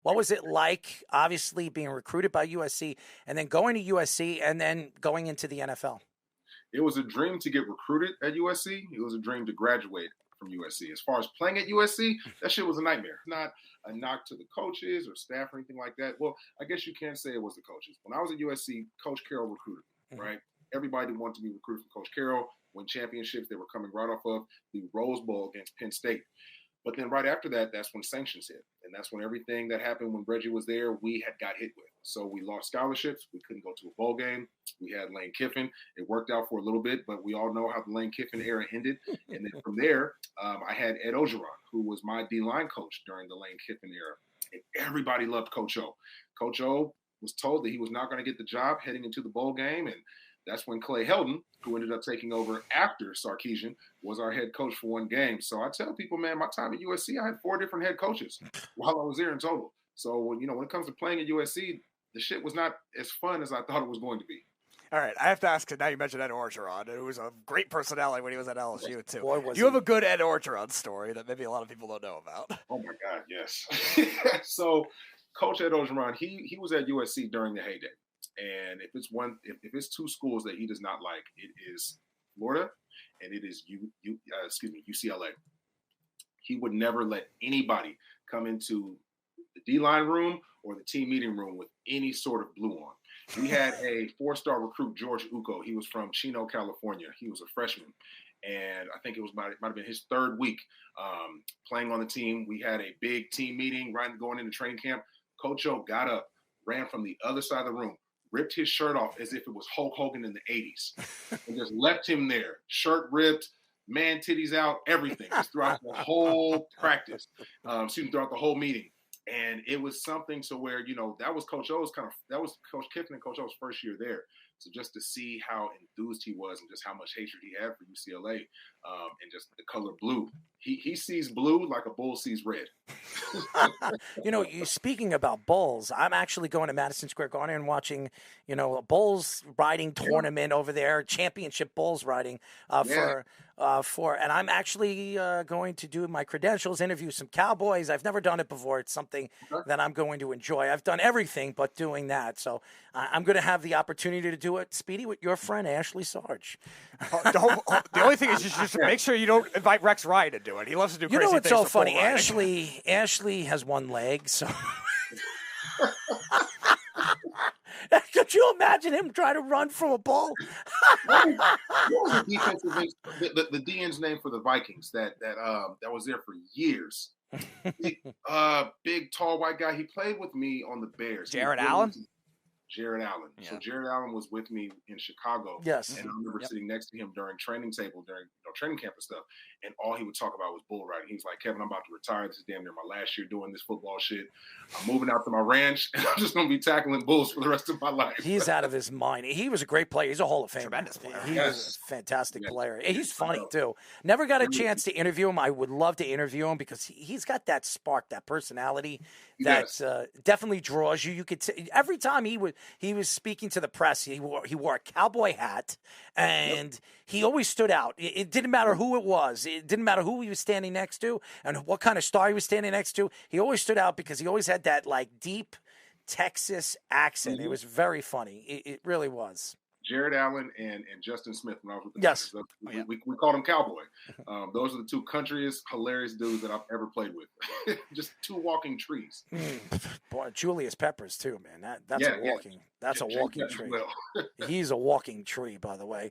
What was it like, obviously, being recruited by USC and then going to USC and then going into the NFL? It was a dream to get recruited at USC. It was a dream to graduate from USC. As far as playing at USC, that shit was a nightmare. Not a knock to the coaches or staff or anything like that. Well, I guess you can say it was the coaches. When I was at USC, Coach Carroll recruited me, right? Everybody wanted to be recruited from Coach Carroll, win championships. They were coming right off of the Rose Bowl against Penn State. But then right after that, that's when sanctions hit. And that's when everything that happened when Reggie was there, we had got hit with. So we lost scholarships. We couldn't go to a bowl game. We had Lane Kiffin. It worked out for a little bit, but we all know how the Lane Kiffin era ended. And then from there, I had Ed Ogeron, who was my D-line coach during the Lane Kiffin era. And everybody loved Coach O. Coach O was told that he was not going to get the job heading into the bowl game. And that's when Clay Helton, who ended up taking over after Sarkisian, was our head coach for one game. So I tell people, man, my time at USC, I had 4 different head coaches while I was there in total. So, when it comes to playing at USC, the shit was not as fun as I thought it was going to be. All right, I have to ask, now you mentioned Ed Oregeron, who was a great personality when he was at LSU, too. Boy, Do you have a good Ed Oregeron story that maybe a lot of people don't know about? Oh, my God, yes. So, Coach Ed Oregeron, he was at USC during the heyday. And if it's 2 schools that he does not like, it is Florida and it is UCLA. He would never let anybody come into the D-line room or the team meeting room with any sort of blue on. We had a 4-star recruit, George Uko. He was from Chino, California. He was a freshman. And I think it might have been his 3rd week playing on the team. We had a big team meeting going into training camp. Coach O got up, ran from the other side of the room, ripped his shirt off as if it was Hulk Hogan in the 80s, and just left him there, shirt ripped, man titties out, everything, just throughout the whole practice, throughout the whole meeting. And it was something to where, that was Coach Coach Kiffin and Coach O's first year there. So just to see how enthused he was and just how much hatred he had for UCLA and just the color blue. He sees blue like a bull sees red. You speaking about bulls, I'm actually going to Madison Square Garden and watching, a bulls riding tournament over there, championship bulls riding and I'm actually going to do my credentials, interview some cowboys. I've never done it before. It's something that I'm going to enjoy. I've done everything but doing that. So I'm going to have the opportunity to do it, Speedy, with your friend, Ashley Sarge. The only thing is just make sure you don't invite Rex Ryan to do it. He loves to do crazy things. What's so funny? Ashley has one leg, so could you imagine him trying to run from a bull? What was the defensive name, the DN's name for the Vikings that was there for years? Big, tall, white guy. He played with me on the Bears. Jared Allen? Jared Allen. Yeah. So Jared Allen was with me in Chicago. Yes. And I remember sitting next to him during training camp and stuff. And all he would talk about was bull riding. He was like, Kevin, I'm about to retire. This is damn near my last year doing this football shit. I'm moving out to my ranch, and I'm just going to be tackling bulls for the rest of my life. He's out of his mind. He was a great player. He's a Hall of Famer. Tremendous player. He was a fantastic player. He's funny, too. Never got a chance to interview him. I would love to interview him because he's got that spark, that personality that definitely draws you. You could every time he was speaking to the press, he wore a cowboy hat, and he always stood out. It didn't matter who it was. It didn't matter who he was standing next to and what kind of star he was standing next to. He always stood out because he always had that deep Texas accent. It was very funny. It really was. Jared Allen and Justin Smith when I was with the Texans. We called him Cowboy. Those are the 2 countryest, hilarious dudes that I've ever played with. Just 2 walking trees. Boy, Julius Peppers too, man. That's a walking tree. Well. He's a walking tree, by the way.